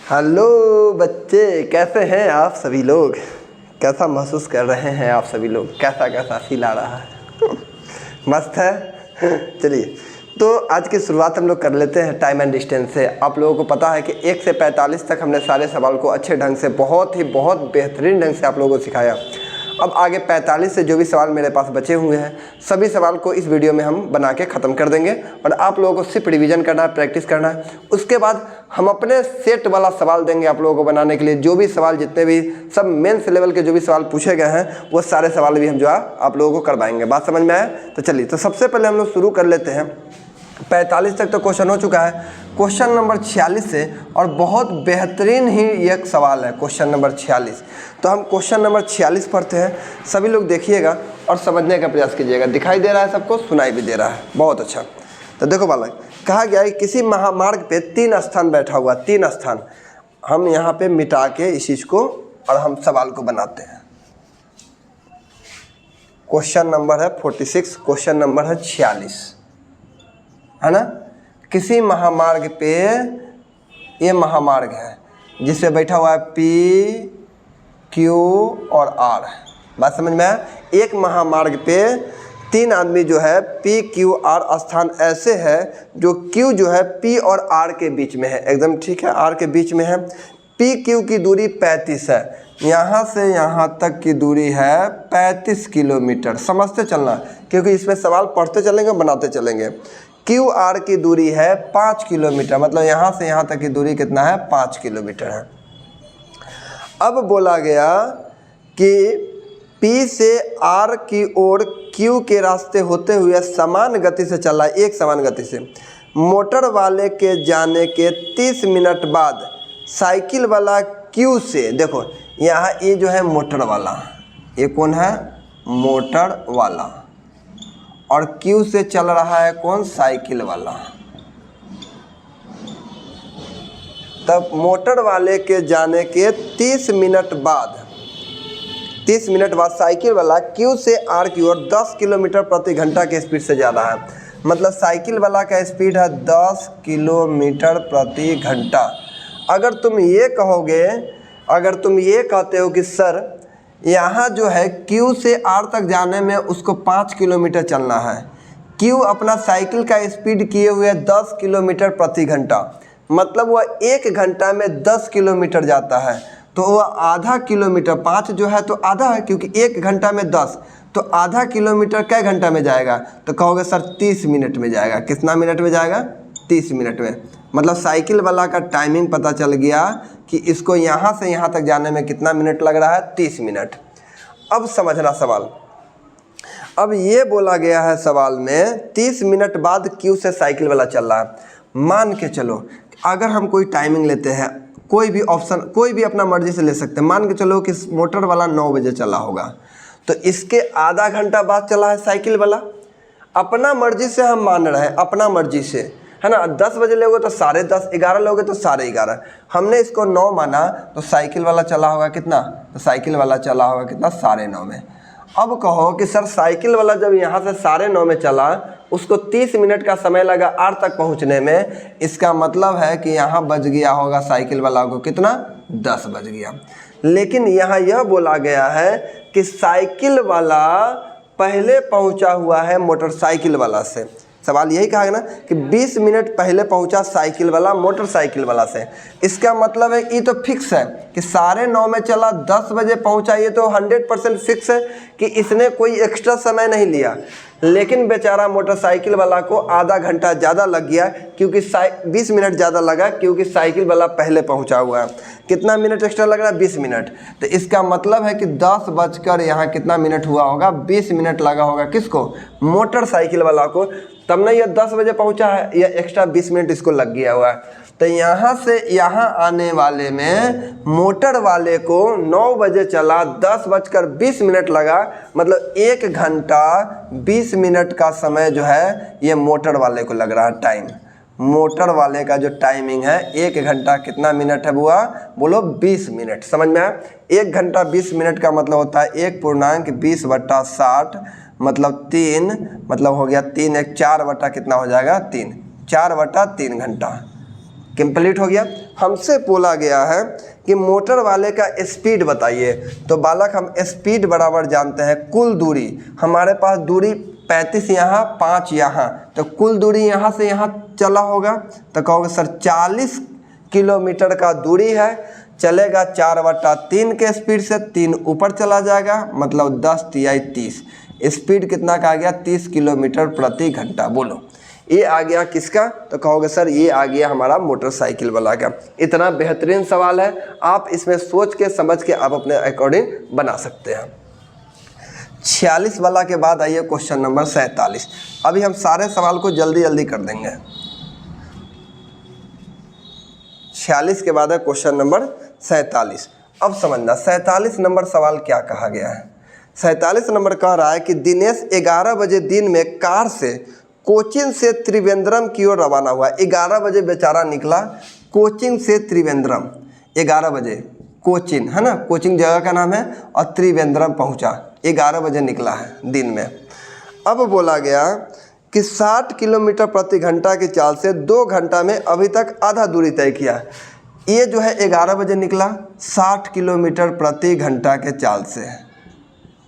Hello बच्चे, कैसे हैं आप सभी लोग? कैसा महसूस कर रहे हैं आप सभी लोग? कैसा कैसा फील आ रहा है? मस्त है। चलिए, तो आज की शुरुआत हम लोग कर लेते हैं टाइम एंड डिस्टेंस से। आप लोगों को पता है कि 1 से 45 तक हमने सारे सवाल को अच्छे ढंग से, बहुत बेहतरीन ढंग से आप लोगों को सिखाया। अब आगे 45 से जो भी सवाल मेरे पास बचे हुए हैं, सभी सवाल को इस वीडियो में हम बना के ख़त्म कर देंगे और आप लोगों को सिर्फ रिवीजन करना है, प्रैक्टिस करना है। उसके बाद हम अपने सेट वाला सवाल देंगे आप लोगों को बनाने के लिए। जो भी सवाल, जितने भी सब मेंस लेवल के जो भी सवाल पूछे गए हैं, वो सारे सवाल भी हम जो है आप लोगों को करवाएंगे। बात समझ में आया? तो चलिए, तो सबसे पहले हम लोग शुरू कर लेते हैं। 45 तक तो क्वेश्चन हो चुका है। क्वेश्चन नंबर 46 से, और बहुत बेहतरीन ही एक सवाल है क्वेश्चन नंबर 46। तो हम क्वेश्चन नंबर 46 पढ़ते हैं। सभी लोग देखिएगा और समझने का प्रयास कीजिएगा। दिखाई दे रहा है सबको, सुनाई भी दे रहा है, बहुत अच्छा। तो देखो बालक, कहा गया है किसी महामार्ग पे 3 स्थान बैठा हुआ, 3 स्थान। हम यहाँ पे मिटा के इस चीज़ को और हम सवाल को बनाते हैं। क्वेश्चन नंबर है 46, क्वेश्चन नंबर है 46, है ना। किसी महामार्ग पे, ये महामार्ग है जिस पे बैठा हुआ है P, Q और R। बात समझ में आया? एक महामार्ग पे 3 आदमी जो है P, Q, R स्थान ऐसे है जो Q जो है P और R के बीच में है, एकदम ठीक है, R के बीच में है। P, Q की दूरी 35 है। यहाँ से यहाँ तक की दूरी है 35 किलोमीटर। समझते चलना, क्योंकि इसमें सवाल पढ़ते चलेंगे, बनाते चलेंगे। QR की दूरी है 5 किलोमीटर, मतलब यहाँ से यहाँ तक की दूरी कितना है? 5 किलोमीटर है। अब बोला गया कि P से R की ओर Q के रास्ते होते हुए समान गति से चला, एक समान गति से। मोटर वाले के जाने के 30 मिनट बाद साइकिल वाला Q से, देखो यहाँ ये जो है मोटर वाला, ये कौन है? मोटर वाला। और Q से चल रहा है कौन? साइकिल वाला। तब मोटर वाले के जाने के 30 मिनट बाद, 30 मिनट बाद साइकिल वाला Q से R की ओर 10 किलोमीटर प्रति घंटा के स्पीड से जा रहा है। मतलब साइकिल वाला का स्पीड है 10 किलोमीटर प्रति घंटा। अगर तुम ये कहोगे, अगर तुम ये कहते हो कि सर यहाँ जो है Q से R तक जाने में उसको 5 किलोमीटर चलना है, Q अपना साइकिल का स्पीड किए हुए 10 किलोमीटर प्रति घंटा, मतलब वह 1 घंटा में 10 किलोमीटर जाता है, तो वह आधा किलोमीटर, 5 जो है तो आधा है, क्योंकि 1 घंटा में 10, तो आधा किलोमीटर कै घंटा में जाएगा? तो कहोगे सर 30 मिनट में जाएगा। कितना मिनट में जाएगा? 30 मिनट में। मतलब साइकिल वाला का टाइमिंग पता चल गया कि इसको यहाँ से यहाँ तक जाने में कितना मिनट लग रहा है? 30 मिनट। अब समझना सवाल। अब ये बोला गया है सवाल में 30 मिनट बाद Q से साइकिल वाला चल रहा है। मान के चलो, अगर हम कोई टाइमिंग लेते हैं, कोई भी ऑप्शन, कोई भी अपना मर्जी से ले सकते हैं। मान के चलो कि मोटर वाला 9 बजे चला होगा, तो इसके आधा घंटा बाद चला है साइकिल वाला। अपना मर्जी से हम मान रहे हैं, अपना मर्जी से, है ना। 10 बजे लोगे तो 10:30, 11 लोगे तो 11:30। हमने इसको 9 माना, तो साइकिल वाला चला होगा कितना? तो साइकिल वाला चला होगा कितना? 9:30 में। अब कहो कि सर साइकिल वाला जब यहाँ से 9:30 में चला, उसको 30 मिनट का समय लगा R तक पहुँचने में। इसका मतलब है कि यहाँ बज गया होगा साइकिल वाला को कितना? 10 बज गया। लेकिन यहाँ यह बोला गया है कि साइकिल वाला पहले पहुँचा हुआ है मोटरसाइकिल वाला से। सवाल यही कहा ना कि 20 मिनट पहले पहुंचा साइकिल वाला मोटरसाइकिल वाला से। इसका मतलब है ये तो फिक्स है कि 9:30 में चला, 10 बजे पहुंचा। ये तो 100% फिक्स है कि इसने कोई एक्स्ट्रा समय नहीं लिया। लेकिन बेचारा मोटरसाइकिल वाला को आधा घंटा ज़्यादा लग गया, क्योंकि 20 मिनट ज़्यादा लगा, क्योंकि साइकिल वाला पहले पहुंचा हुआ है। कितना मिनट एक्स्ट्रा लग रहा है? 20 मिनट। तो इसका मतलब है कि 10 बजकर यहाँ कितना मिनट हुआ होगा? 20 मिनट लगा होगा। किसको? मोटरसाइकिल वाला को। तब ना ये 10 बजे पहुंचा है, या एक्स्ट्रा 20 मिनट इसको लग गया हुआ है। तो यहाँ से यहाँ आने वाले में मोटर वाले को 9 बजे चला, 10:20 लगा, मतलब 1 घंटा 20 मिनट का समय जो है ये मोटर वाले को लग रहा है टाइम। मोटर वाले का जो टाइमिंग है 1 घंटा कितना मिनट है बुआ? बोलो 20 मिनट। समझ में आया? 1 घंटा 20 मिनट का मतलब होता है 1.20/60, मतलब 3, मतलब हो गया 3 1 4 बटा कितना हो जाएगा? 3, 4/3 घंटा। कंप्लीट हो गया। हमसे बोला गया है कि मोटर वाले का स्पीड बताइए। तो बालक हम स्पीड बराबर जानते हैं कुल दूरी, हमारे पास दूरी 35 यहाँ 5 यहाँ, तो कुल दूरी यहाँ से यहाँ चला होगा तो कहोगे सर 40 किलोमीटर का दूरी है, चलेगा 4/3 के स्पीड से, 3 ऊपर चला जाएगा मतलब 10 तिहाई 30, स्पीड कितना का आ गया 30 किलोमीटर प्रति घंटा। बोलो ये आ गया किसका, तो कहोगे सर ये आ गया हमारा मोटरसाइकिल वाला का। इतना बेहतरीन सवाल है, आप इसमें सोच के समझ के आप अपने अकॉर्डिंग बना सकते हैं। 46 वाला के बाद आइए क्वेश्चन नंबर 47। अभी हम सारे सवाल को जल्दी जल्दी कर देंगे। 46 के बाद है क्वेश्चन नंबर 47। अब समझना 47 नंबर सवाल क्या कहा गया है। 47 नंबर कह रहा है कि दिनेश 11 बजे दिन में कार से कोचिन से त्रिवेंद्रम की ओर रवाना हुआ। 11 बजे बेचारा निकला कोचिन से त्रिवेंद्रम, 11 बजे कोचिन है ना, कोचिंग जगह का नाम है, और त्रिवेंद्रम पहुंचा 11 बजे निकला है दिन में। अब बोला गया कि 60 किलोमीटर प्रति घंटा की चाल से 2 घंटा में अभी तक आधा दूरी तय किया। ये जो है 11 बजे निकला 60 किलोमीटर प्रति घंटा के चाल से,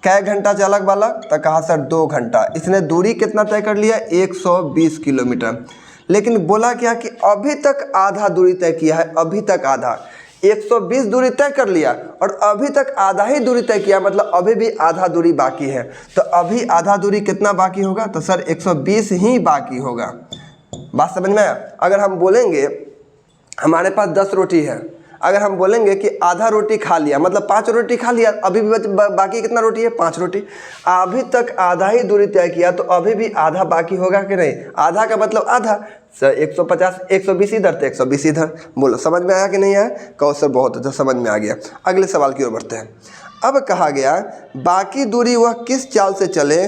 कै घंटा चला बालक, तो कहा सर 2 घंटा। इसने दूरी कितना तय कर लिया 120 किलोमीटर। लेकिन बोला क्या कि अभी तक आधा दूरी तय किया है, अभी तक आधा, 120 दूरी तय कर लिया और अभी तक आधा ही दूरी तय किया, मतलब अभी भी आधा दूरी बाकी है। तो अभी आधा दूरी कितना बाकी होगा, तो सर 120 ही बाकी होगा। बात समझ में आया। अगर हम बोलेंगे हमारे पास 10 रोटी है, अगर हम बोलेंगे कि आधा रोटी खा लिया मतलब 5 रोटी खा लिया, अभी भी बाकी कितना रोटी है 5 रोटी, अभी तक आधा ही दूरी तय किया तो अभी भी आधा बाकी होगा कि नहीं। आधा का मतलब आधा, सर 150, 120 इधर तो 120 इधर। बोलो समझ में आया कि नहीं आया, कहो सर बहुत अच्छा समझ में आ गया। अगले सवाल की ओर बढ़ते हैं। अब कहा गया बाकी दूरी वह किस चाल से चले,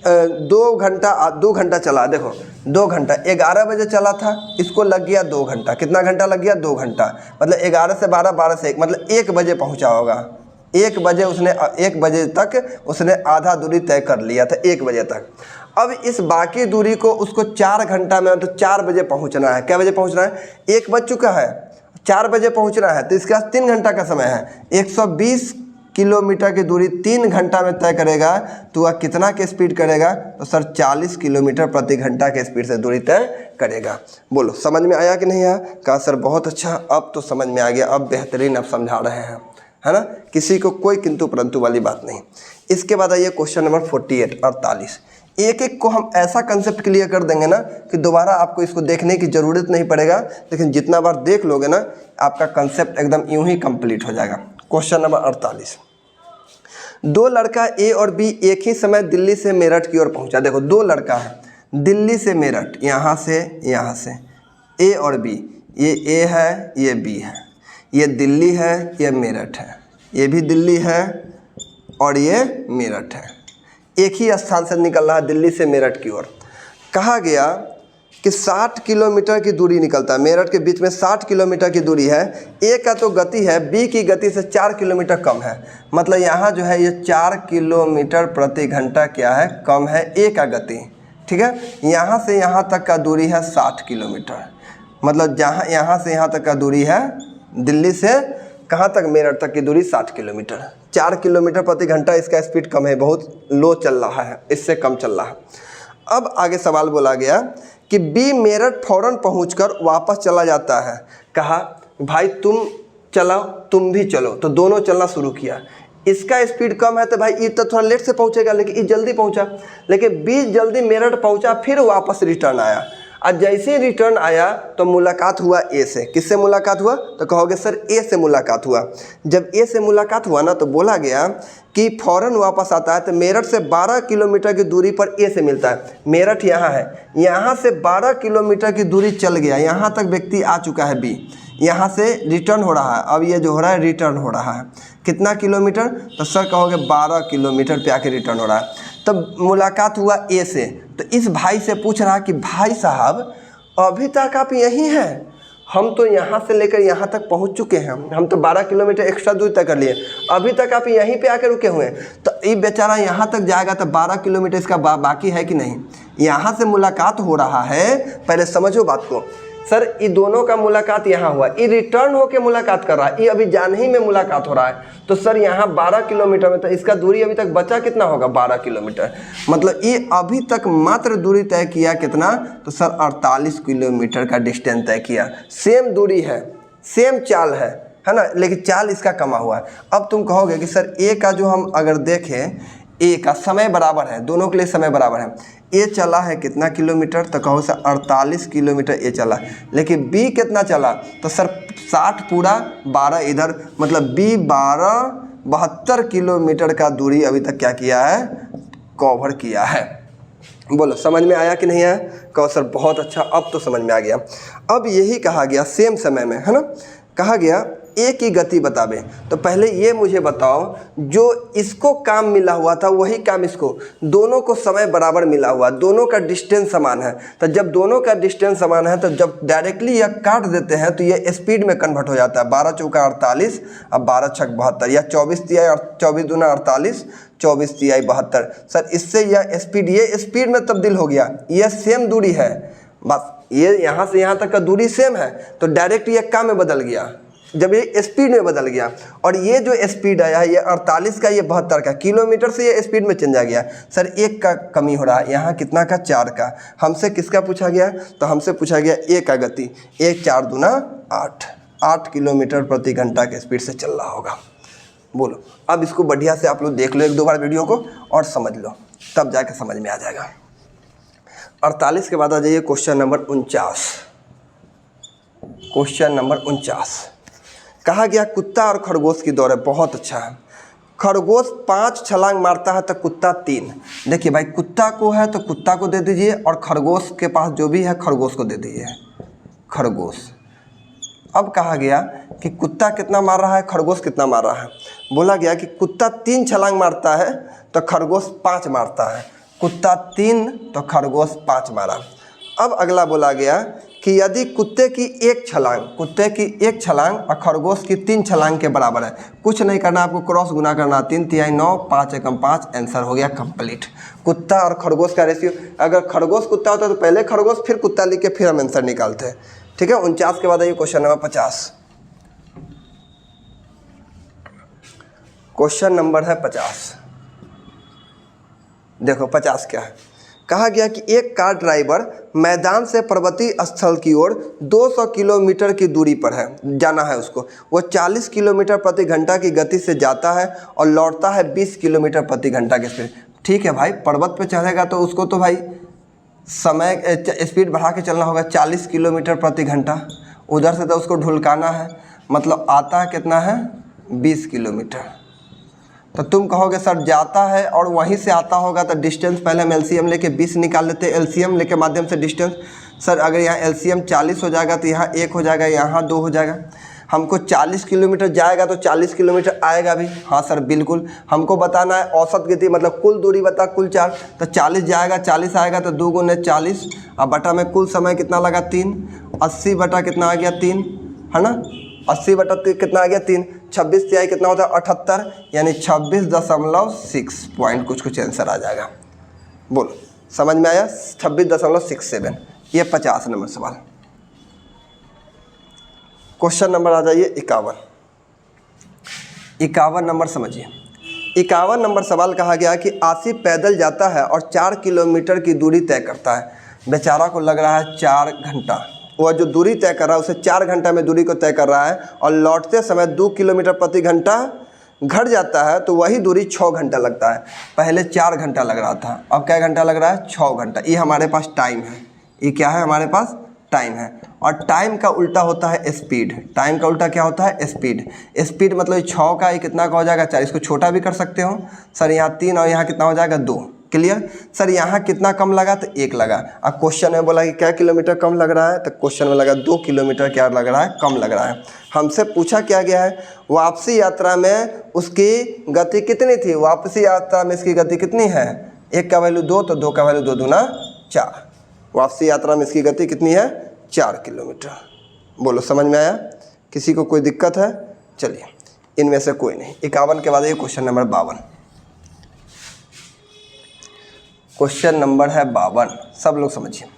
2 घंटा चला। देखो 2 घंटा, 11 बजे चला था, इसको लग गया 2 घंटा। कितना घंटा लग गया 2 घंटा, मतलब 11 से 12, 12 से 1, मतलब 1 बजे पहुंचा होगा। 1 बजे उसने 1 बजे तक उसने आधा दूरी तय कर लिया था, 1 बजे तक। अब इस बाकी दूरी को उसको 4 घंटा में, तो 4 बजे पहुंचना है। क्या बजे पहुंचना है, 1 बज चुका है, 4 बजे पहुंचना है, तो इसके पास 3 घंटा का समय है। 120 किलोमीटर की दूरी 3 घंटा में तय करेगा तो वह कितना के स्पीड करेगा, तो सर 40 किलोमीटर प्रति घंटा के स्पीड से दूरी तय करेगा। बोलो समझ में आया कि नहीं आया, कहा सर बहुत अच्छा, अब तो समझ में आ गया, अब बेहतरीन आप समझा रहे हैं, है ना, किसी को कोई किंतु परंतु वाली बात नहीं। इसके बाद आइए क्वेश्चन नंबर 48, 48। एक एक को हम ऐसा कंसेप्ट क्लियर कर देंगे ना कि दोबारा आपको इसको देखने की ज़रूरत नहीं पड़ेगा, लेकिन जितना बार देख लोगे ना आपका कंसेप्ट एकदम यूं ही कंप्लीट हो जाएगा। Question number 48। 2 लड़का ए और बी एक ही समय दिल्ली से मेरठ की ओर पहुंचा। देखो 2 लड़का है, दिल्ली से मेरठ, यहाँ से ए और बी, ये ए है ये बी है, ये दिल्ली है ये मेरठ है, ये भी दिल्ली है और ये मेरठ है, एक ही स्थान से निकल रहा है दिल्ली से मेरठ की ओर। कहा गया कि 60 किलोमीटर की दूरी निकलता है, मेरठ के बीच में 60 किलोमीटर की दूरी है। ए का तो गति है बी की गति से 4 किलोमीटर कम है, मतलब यहाँ जो है ये 4 किलोमीटर प्रति घंटा क्या है, कम है ए का गति। ठीक है, यहाँ से यहाँ तक का दूरी है 60 किलोमीटर, मतलब यहाँ से यहाँ तक का दूरी है दिल्ली से कहाँ तक, मेरठ तक की दूरी 60 किलोमीटर। 4 किलोमीटर प्रति घंटा इसका स्पीड कम है, बहुत लो चल रहा है, इससे कम चल रहा है। अब आगे सवाल बोला गया कि बी मेरठ फौरन पहुंचकर वापस चला जाता है। कहा भाई तुम चलाओ तुम भी चलो, तो दोनों चलना शुरू किया। इसका स्पीड कम है तो भाई ये तो थोड़ा लेट से पहुंचेगा, लेकिन ये जल्दी पहुंचा, लेकिन बी जल्दी मेरठ पहुंचा, फिर वापस रिटर्न आया। और जैसे ही रिटर्न आया तो मुलाकात हुआ ए से। किससे मुलाकात हुआ, तो कहोगे सर ए से मुलाकात हुआ। जब ए से मुलाकात हुआ ना तो बोला गया कि फ़ौरन वापस आता है, तो मेरठ से 12 किलोमीटर की दूरी पर ए से मिलता है। मेरठ यहाँ है, यहाँ से 12 किलोमीटर की दूरी चल गया, यहाँ तक व्यक्ति आ चुका है बी, यहाँ से रिटर्न हो रहा है। अब ये जो हो रहा है रिटर्न हो रहा है, कितना किलोमीटर, तो सर कहोगे 12 किलोमीटर पे आके रिटर्न हो रहा है। तब मुलाकात हुआ ए से, तो इस भाई से पूछ रहा कि भाई साहब अभी तक आप यहीं हैं, हम तो यहाँ से लेकर यहाँ तक पहुँच चुके हैं, हम तो 12 किलोमीटर एक्स्ट्रा दूर तय कर लिए, अभी तक आप यहीं पे आकर रुके हुए हैं। तो ये बेचारा यहाँ तक जाएगा तो 12 किलोमीटर इसका बाकी है कि नहीं। यहाँ से मुलाकात हो रहा है, पहले समझो बात को, सर ये दोनों का मुलाकात यहाँ हुआ, ये रिटर्न होके मुलाकात कर रहा है, ये अभी जान ही में मुलाकात हो रहा है। तो सर यहाँ 12 किलोमीटर में, तो इसका दूरी अभी तक बचा कितना होगा 12 किलोमीटर। मतलब ये अभी तक मात्र दूरी तय किया कितना, तो सर 48 किलोमीटर का डिस्टेंस तय किया। सेम दूरी है, सेम चाल है ना, लेकिन चाल इसका कमा हुआ है। अब तुम कहोगे कि सर ए का जो हम अगर देखें, ए का समय बराबर है, दोनों के लिए समय बराबर है। ए चला है कितना किलोमीटर, तो कहो सर 48 किलोमीटर ए चला, लेकिन बी कितना चला, तो सर 60 पूरा 12 इधर, मतलब बी 72 किलोमीटर का दूरी अभी तक क्या किया है, कवर किया है। बोलो समझ में आया कि नहीं आया। कहो सर बहुत अच्छा, अब तो समझ में आ गया। अब यही कहा गया सेम समय में, है ना, कहा गया ए की गति बतावे। तो पहले ये मुझे बताओ, जो इसको काम मिला हुआ था वही काम इसको, दोनों को समय बराबर मिला हुआ, दोनों का डिस्टेंस समान है। तो जब दोनों का डिस्टेंस समान है, तो जब डायरेक्टली यह काट देते हैं तो ये स्पीड में कन्वर्ट हो जाता है। 12 चौका 48, अब 12 छक 72, या 24 तिहाई 24 दूना 48, 24 तिहाई 72। सर इससे यह स्पीड, ये स्पीड में तब्दील हो गया। यह सेम दूरी है, बस ये यहाँ से यहाँ तक का दूरी सेम है, तो डायरेक्ट ये काम में बदल गया जब ये स्पीड में बदल गया। और ये जो स्पीड आया है, ये 48 का, ये 72 का, किलोमीटर से ये स्पीड में चेंज आ गया। सर एक का कमी हो रहा है, यहाँ कितना का, 4 का। हमसे किसका पूछा गया, तो हमसे पूछा गया ए का गति। 1 4 दूना 8 किलोमीटर प्रति घंटा के स्पीड से चल रहा होगा। बोलो अब इसको बढ़िया से आप लोग देख लो 1-2 बार वीडियो को और समझ लो, तब जाके समझ में आ जाएगा। 48 के बाद आ जाइए क्वेश्चन नंबर 49। क्वेश्चन नंबर 49 कहा गया कुत्ता और खरगोश की दौड़ है। बहुत अच्छा है। खरगोश 5 छलांग मारता है तो कुत्ता 3। देखिए भाई, कुत्ता को है तो कुत्ता को दे दीजिए, और खरगोश के पास जो भी है खरगोश को दे दीजिए, खरगोश। अब कहा गया कि कुत्ता कितना मार रहा है, खरगोश कितना मार रहा है। बोला गया कि कुत्ता 3 छलांग मारता है तो खरगोश 5 मारता है। कुत्ता 3 तो खरगोश 5 मारा। अब अगला बोला गया कि यदि कुत्ते की 1 छलांग और खरगोश की 3 छलांग के बराबर है, कुछ नहीं करना, आपको क्रॉस गुना करना, 3 तिहाई 9, 5 एकम 5, आंसर हो गया कंप्लीट। कुत्ता और खरगोश का रेशियो, अगर खरगोश कुत्ता होता तो पहले खरगोश फिर कुत्ता लिख के फिर हम आंसर निकालते हैं। ठीक है। 49 के बाद आइए क्वेश्चन नंबर 50। क्वेश्चन नंबर है 50। देखो 50 क्या है। कहा गया कि एक कार ड्राइवर मैदान से पर्वतीय स्थल की ओर 200 किलोमीटर की दूरी पर है, जाना है उसको। वो 40 किलोमीटर प्रति घंटा की गति से जाता है और लौटता है 20 किलोमीटर प्रति घंटा की स्पीड। ठीक है भाई, पर्वत पे चढ़ेगा तो उसको तो भाई समय स्पीड बढ़ा के चलना होगा, 40 किलोमीटर प्रति घंटा। उधर से तो उसको ढुलकाना है, मतलब आता है कितना है, 20 किलोमीटर। तो तुम कहोगे सर जाता है और वहीं से आता होगा तो डिस्टेंस, पहले हम एलसीएम लेके 20 निकाल लेते हैं, एलसीएम लेके माध्यम से डिस्टेंस। सर अगर यहाँ एलसीएम 40 हो जाएगा तो यहाँ 1 हो जाएगा, यहाँ 2 हो जाएगा। हमको 40 किलोमीटर जाएगा तो 40 किलोमीटर आएगा भी। हाँ सर बिल्कुल, हमको बताना है औसत गति, मतलब कुल दूरी बता कुल 4, तो 40 जाएगा, 40 आएगा तो 2 गुने 40, अब बटा में कुल समय कितना लगा 3, 80 बटा कितना आ गया 3, है ना, 80 बटा कितना आ गया 3, 26 तिहाई कितना होता है 78, यानी 26.6 पॉइंट कुछ आंसर आ जाएगा। बोलो समझ में आया, 26.67। ये 50 नंबर सवाल। क्वेश्चन नंबर आ जाइए 51। 51 नंबर समझिए। 51 नंबर सवाल कहा गया कि आसिफ पैदल जाता है और 4 किलोमीटर की दूरी तय करता है। बेचारा को लग रहा है 4 घंटा। वह जो दूरी तय कर रहा है उसे 4 घंटा में दूरी को तय कर रहा है, और लौटते समय 2 किलोमीटर प्रति घंटा घट जाता है, तो वही दूरी 6 घंटा लगता है। पहले 4 घंटा लग रहा था, अब क्या घंटा लग रहा है, 6 घंटा। ये हमारे पास टाइम है, ये क्या है, हमारे पास टाइम है। और टाइम का उल्टा होता है स्पीड। टाइम का उल्टा क्या होता है, स्पीड। स्पीड मतलब 6 का ये कितना का हो जाएगा 4, इसको छोटा भी कर सकते हो सर। यहाँ 3 और यहाँ कितना हो जाएगा 2। क्लियर। सर यहाँ कितना कम लगा, तो 1 लगा। अब क्वेश्चन में बोला कि क्या किलोमीटर कम लग रहा है, तो क्वेश्चन में लगा 2 किलोमीटर क्या लग रहा है, कम लग रहा है। हमसे पूछा क्या गया है, वापसी यात्रा में उसकी गति कितनी थी। वापसी यात्रा में इसकी गति कितनी है, 1 का वैल्यू 2, तो 2 का वैल्यू 2 दूना 4। वापसी यात्रा में इसकी गति कितनी है, 4 किलोमीटर। बोलो समझ में आया, किसी को कोई दिक्कत है। चलिए इनमें से कोई नहीं। 51 के बाद ये क्वेश्चन नंबर 52। क्वेश्चन नंबर है 52, सब लोग समझिए।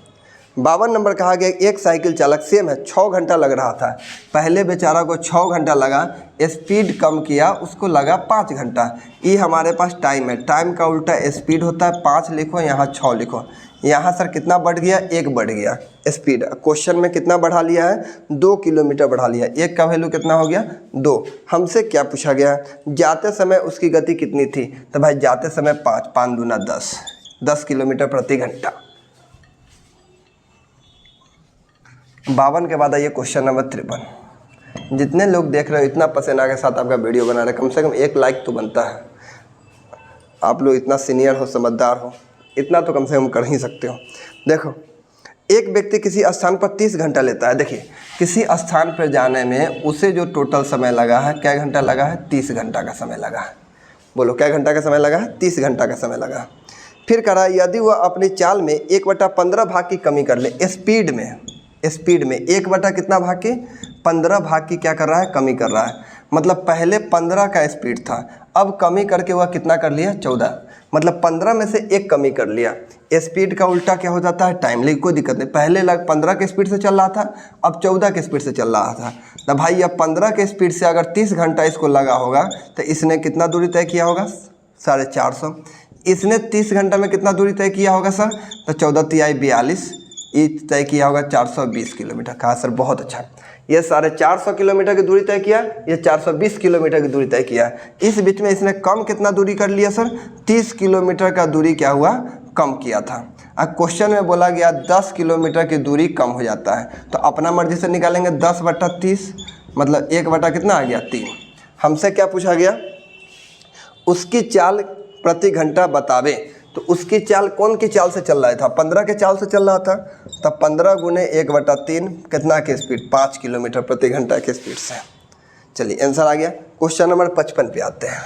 52 नंबर कहा गया एक साइकिल चालक सेम है 6 घंटा लग रहा था, पहले बेचारा को 6 घंटा लगा, स्पीड कम किया उसको लगा 5 घंटा। ये हमारे पास टाइम है, टाइम का उल्टा स्पीड होता है, 5 लिखो यहाँ 6 लिखो। यहाँ सर कितना बढ़ गया, 1 बढ़ गया स्पीड। क्वेश्चन में कितना बढ़ा लिया है, 2 किलोमीटर बढ़ा लिया। 1 का वैल्यू कितना हो गया 2। हमसे क्या पूछा गया, जाते समय उसकी गति कितनी थी, तो भाई जाते समय 5 5 दूना 10 किलोमीटर प्रति घंटा। 52 के बाद आइए क्वेश्चन नंबर 53। जितने लोग देख रहे हो इतना पसीना के साथ आपका वीडियो बना रहे, कम से कम 1 लाइक तो बनता है। आप लोग इतना सीनियर हो, समझदार हो, इतना तो कम से कम कर ही सकते हो। देखो, एक व्यक्ति किसी स्थान पर 30 घंटा लेता है। देखिए, किसी स्थान पर जाने में उसे जो टोटल समय लगा है, क्या घंटा लगा है, 30 घंटा का समय लगा है। बोलो क्या घंटा का समय लगा है, 30 घंटा का समय लगा। फिर कह रहा है यदि वह अपनी चाल में 1/15 भाग की कमी कर ले, स्पीड में 1 कितना भाग की, 15 भाग की क्या कर रहा है, कमी कर रहा है। मतलब पहले 15 का स्पीड था, अब कमी करके वह कितना कर लिया, 14। मतलब 15 में से 1 कमी कर लिया। स्पीड का उल्टा क्या हो जाता है, टाइम। लेकिन कोई दिक्कत नहीं, पहले 15 के स्पीड से चल रहा था, अब 14 के स्पीड से चल रहा था। तो भाई अब 15 के स्पीड से अगर 30 घंटा इसको लगा होगा तो इसने कितना दूरी तय किया होगा, 450। इसने 30 घंटा में कितना दूरी तय किया होगा सर, तो 14 तिहाई 42, ये तय किया होगा 420 किलोमीटर। कहा सर बहुत अच्छा, ये 450 किलोमीटर की दूरी तय किया, ये 420 किलोमीटर की दूरी तय किया। इस बीच में इसने कम कितना दूरी कर लिया सर, 30 किलोमीटर का दूरी क्या हुआ, कम किया था। अब क्वेश्चन में बोला गया 10 किलोमीटर की दूरी कम हो जाता है, तो अपना मर्जी से निकालेंगे 10/30, मतलब 1 कितना आ गया 3। हमसे क्या पूछा गया, उसकी चाल प्रति घंटा बतावे। तो उसकी चाल कौन की चाल से चल रहा था, 15 के चाल से चल रहा था, तब 15 गुने 1/3 कितना के स्पीड, 5 किलोमीटर प्रति घंटा के स्पीड से। चलिए आंसर आ गया। क्वेश्चन नंबर 55 पे आते हैं।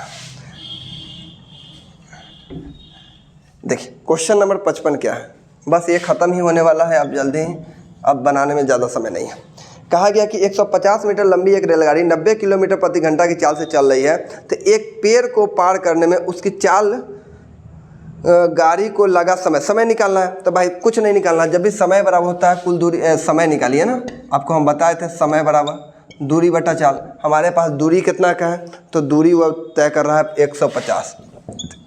देखिए क्वेश्चन नंबर 55 क्या है, बस ये ख़त्म ही होने वाला है, अब जल्दी ही, अब बनाने में ज़्यादा समय नहीं है। कहा गया कि 150 मीटर लंबी एक रेलगाड़ी 90 किलोमीटर प्रति घंटा की चाल से चल रही है, तो एक पेड़ को पार करने में उसकी चाल गाड़ी को लगा समय निकालना है। तो भाई कुछ नहीं निकालना, जब भी समय बराबर होता है कुल दूरी, समय निकालिए ना, आपको हम बताए थे समय बराबर दूरी बटा चाल। हमारे पास दूरी कितना का है, तो दूरी वो तय कर रहा है 150,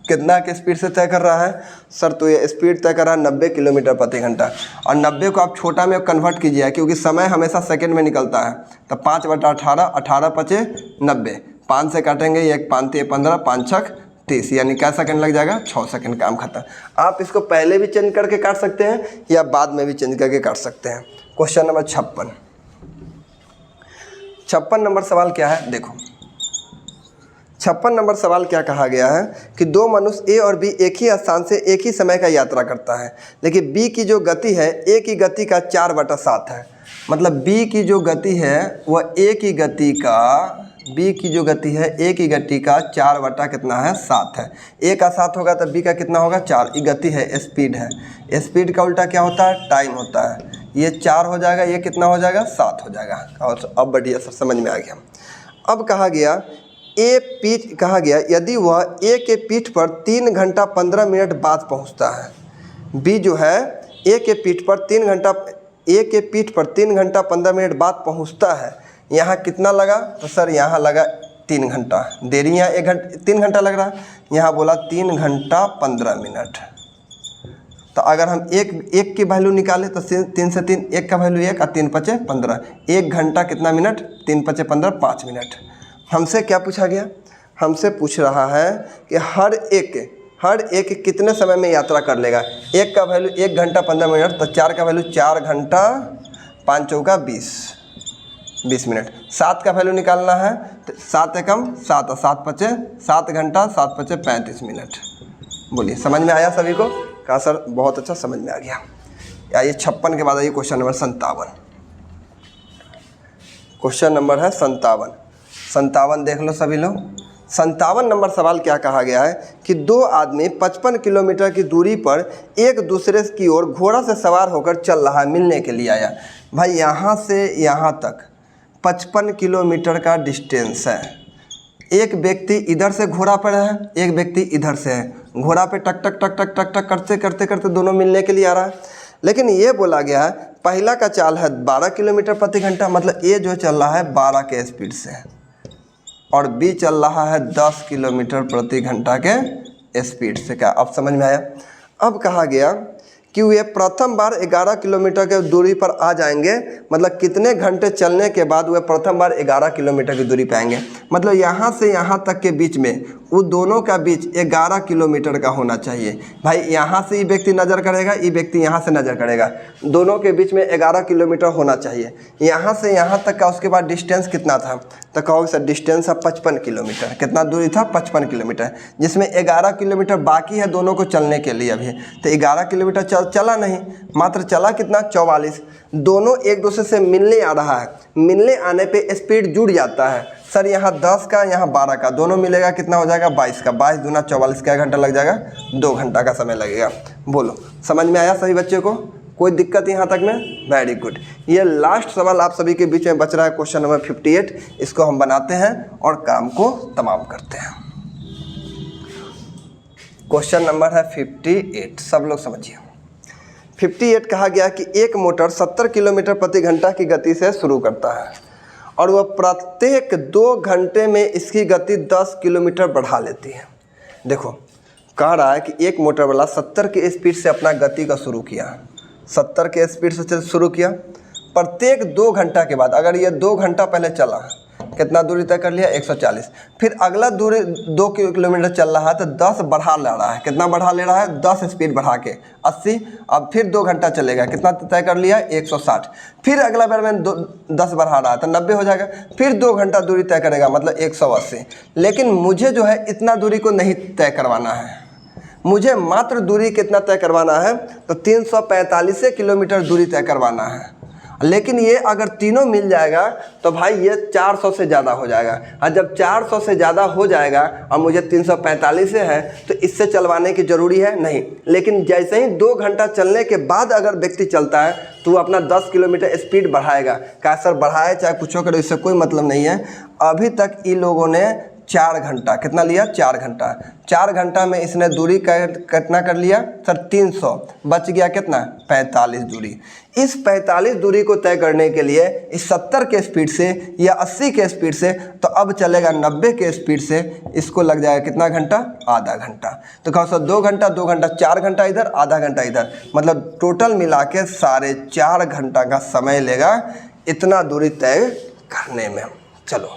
कितना के स्पीड से तय कर रहा है सर, तो ये स्पीड तय कर रहा है 90 किलोमीटर प्रति घंटा। और 90 को आप छोटा में कन्वर्ट कीजिए, क्योंकि समय हमेशा सेकंड में निकलता है। तो 5/18, 18 पचे 90, 5 से काटेंगे, 1 5 3 15, 5 6 30, यानी क्या सेकंड लग जाएगा, 6 सेकंड, काम खत्म। आप इसको पहले भी चेंज करके काट सकते हैं या बाद में भी चेंज करके काट सकते हैं। क्वेश्चन नंबर 56 नंबर सवाल क्या है, देखो 56 नंबर सवाल क्या कहा गया है कि दो मनुष्य ए और बी एक ही स्थान से एक ही समय का यात्रा करता है, लेकिन बी की जो गति है ए की गति का 4/7 है। मतलब बी की जो गति है वह ए की गति का, बी की जो गति है ए की गति का 4/7 है। ए का 7 होगा तो बी का कितना होगा, 4। ये गति है, स्पीड है। स्पीड का उल्टा क्या होता है, टाइम होता है। ये 4 हो जाएगा, ये कितना हो जाएगा, 7 हो जाएगा। और अब बढ़िया सर समझ में आ गया। अब कहा गया कहा गया यदि वह ए के पीठ पर 3 घंटा 15 मिनट बाद पहुंचता है, बी जो है ए के पीठ पर 3 घंटा 15 मिनट बाद पहुंचता है, यहाँ कितना लगा, तो सर यहाँ लगा 3 घंटा, देरी यहाँ 3 घंटा लग रहा है, यहाँ बोला 3 घंटा 15 मिनट। तो अगर हम एक की वैल्यू निकालें तो 3 से 3, 1 का वैल्यू 1 और 3 पचे 15, 1 घंटा कितना मिनट, 3 पचे 15, 5 मिनट। हमसे क्या पूछा गया, हमसे पूछ रहा है कि हर एक कितने समय में यात्रा कर लेगा। 1 का वैल्यू 1 घंटा 15 मिनट, तो 4 का वैल्यू 4 घंटा 5 चौका 20 मिनट। 7 का वैल्यू निकालना है तो 7 एकम 7 और 7 पचे 7 घंटा 7 पचे 35 मिनट। बोलिए समझ में आया सभी को, कहा सर बहुत अच्छा समझ में आ गया। आइए 56 के बाद आइए क्वेश्चन नंबर 57। क्वेश्चन नंबर है 57 देख लो सभी लोग। 57 नंबर सवाल क्या कहा गया है कि दो आदमी 55 किलोमीटर की दूरी पर एक दूसरे की ओर घोड़ा से सवार होकर चल रहा है, मिलने के लिए आया। भाई यहाँ से यहाँ तक 55 किलोमीटर का डिस्टेंस है। एक व्यक्ति इधर से घोड़ा पर है, एक व्यक्ति इधर से है, घोड़ा पे टक टक टक टक टक टक करते करते करते दोनों मिलने के लिए आ रहा है। लेकिन ये बोला गया है पहला का चाल है 12 किलोमीटर प्रति घंटा, मतलब ए जो चल रहा है 12 के स्पीड से और बी चल रहा है 10 किलोमीटर प्रति घंटा के स्पीड से। क्या अब समझ में आया? अब कहा गया कि वे प्रथम बार 11 किलोमीटर के दूरी पर आ जाएंगे, मतलब कितने घंटे चलने के बाद वे प्रथम बार 11 किलोमीटर की दूरी पे आएंगे। मतलब यहाँ से यहाँ तक के बीच में वो दोनों का बीच 11 किलोमीटर का होना चाहिए। भाई यहाँ से ये व्यक्ति नज़र करेगा, ये व्यक्ति यहाँ से नज़र करेगा, दोनों के बीच में 11 किलोमीटर होना चाहिए। यहाँ से यहाँ तक का उसके बाद डिस्टेंस कितना था? तो कहोगे सर डिस्टेंस है 55 किलोमीटर। कितना दूरी था? 55 किलोमीटर, जिसमें 11 किलोमीटर बाकी है दोनों को चलने के लिए अभी। तो 11 किलोमीटर चला नहीं, मात्र चला कितना? 44। दोनों एक दूसरे से मिलने आ रहा है, मिलने आने पे स्पीड जुड़ जाता है। सर यहाँ 10 का, यहाँ 12 का, दोनों मिलेगा कितना हो जाएगा? 22 का। 22 दूना 44, क्या घंटा लग जाएगा? 2 घंटा का समय लगेगा। बोलो समझ में आया सभी बच्चे को? कोई दिक्कत यहाँ तक में? Very good. ये लास्ट सवाल आप सभी के बीच में बच रहा है, क्वेश्चन नंबर 58। इसको हम बनाते हैं और काम को तमाम करते हैं। क्वेश्चन नंबर है 58, सब लोग समझिए। 58 कहा गया कि एक मोटर 70 किलोमीटर प्रति घंटा की गति से शुरू करता है और वह प्रत्येक 2 घंटे में इसकी गति 10 किलोमीटर बढ़ा लेती है। देखो कह रहा है कि एक मोटर वाला 70 की स्पीड से अपना गति का शुरू किया, 70 के स्पीड से शुरू किया। प्रत्येक 2 घंटा के बाद, अगर ये 2 घंटा पहले चला, कितना दूरी तय कर लिया? 140। फिर अगला दूरी 2 किलोमीटर चल रहा है तो 10 बढ़ा ले रहा है। कितना बढ़ा ले रहा है? 10 स्पीड बढ़ा के 80। अब फिर 2 घंटा चलेगा, कितना तय कर लिया? 160। फिर अगला बार में 10 बढ़ा रहा है तो 90 हो जाएगा। फिर 2 घंटा दूरी तय करेगा, मतलब 180। लेकिन मुझे जो है इतना दूरी को नहीं तय करवाना है, मुझे मात्र दूरी कितना तय करवाना है? तो 345 किलोमीटर दूरी तय करवाना है। लेकिन ये अगर तीनों मिल जाएगा तो भाई ये 400 से ज़्यादा हो जाएगा। और जब 400 से ज़्यादा हो जाएगा और मुझे 345 से है तो इससे चलवाने की ज़रूरी है नहीं। लेकिन जैसे ही 2 घंटा चलने के बाद अगर व्यक्ति चलता है तो वो अपना 10 किलोमीटर स्पीड बढ़ाएगा। क्या सर बढ़ाए चाहे कुछ करे, इससे कोई मतलब नहीं है। अभी तक इन लोगों ने 4 घंटा, कितना लिया? 4 घंटा। 4 घंटा में इसने दूरी कितना कर लिया सर? 300। बच गया कितना? 45 दूरी। इस 45 दूरी को तय करने के लिए इस 70 के स्पीड से या 80 के स्पीड से, तो अब चलेगा 90 के स्पीड से। इसको लग जाएगा कितना घंटा? आधा घंटा। तो कहो सर 2 घंटा 2 घंटा, 4 घंटा इधर, आधा घंटा इधर, मतलब टोटल मिला के 4.5 घंटा का समय लेगा इतना दूरी तय करने में। चलो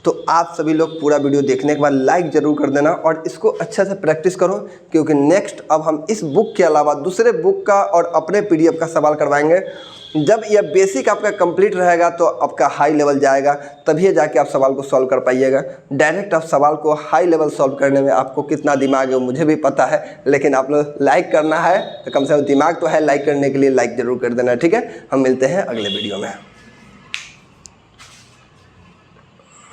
तो आप सभी लोग पूरा वीडियो देखने के बाद लाइक ज़रूर कर देना और इसको अच्छा से प्रैक्टिस करो, क्योंकि नेक्स्ट अब हम इस बुक के अलावा दूसरे बुक का और अपने PDF का सवाल करवाएंगे। जब यह बेसिक आपका कंप्लीट रहेगा तो आपका हाई लेवल जाएगा, तभी जाके आप सवाल को सॉल्व कर पाइएगा। डायरेक्ट आप सवाल को हाई लेवल सॉल्व करने में आपको कितना दिमाग है मुझे भी पता है, लेकिन आप लोग लाइक करना है तो कम से कम दिमाग तो है लाइक करने के लिए, लाइक ज़रूर कर देना। ठीक है, हम मिलते हैं अगले वीडियो में।